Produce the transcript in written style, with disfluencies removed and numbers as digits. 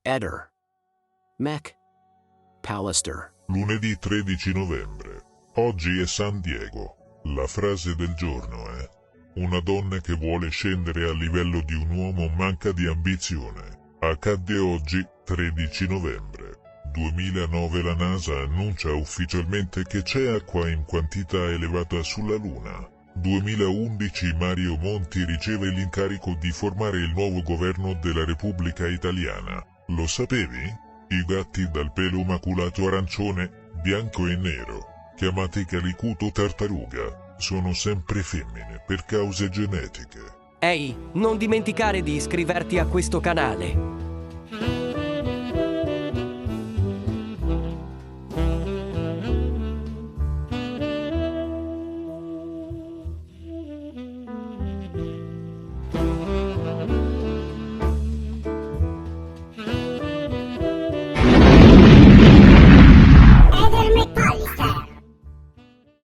Eder. Mac. Pallister. Lunedì 13 novembre. Oggi è San Diego. La frase del giorno è: una donna che vuole scendere al livello di un uomo manca di ambizione. Accadde oggi, 13 novembre 2009. La NASA annuncia ufficialmente che c'è acqua in quantità elevata sulla Luna. 2011. Mario Monti riceve l'incarico di formare il nuovo governo della Repubblica Italiana. Lo sapevi? I gatti dal pelo maculato arancione, bianco e nero, chiamati calicuto tartaruga, sono sempre femmine per cause genetiche. Ehi, non dimenticare di iscriverti a questo canale.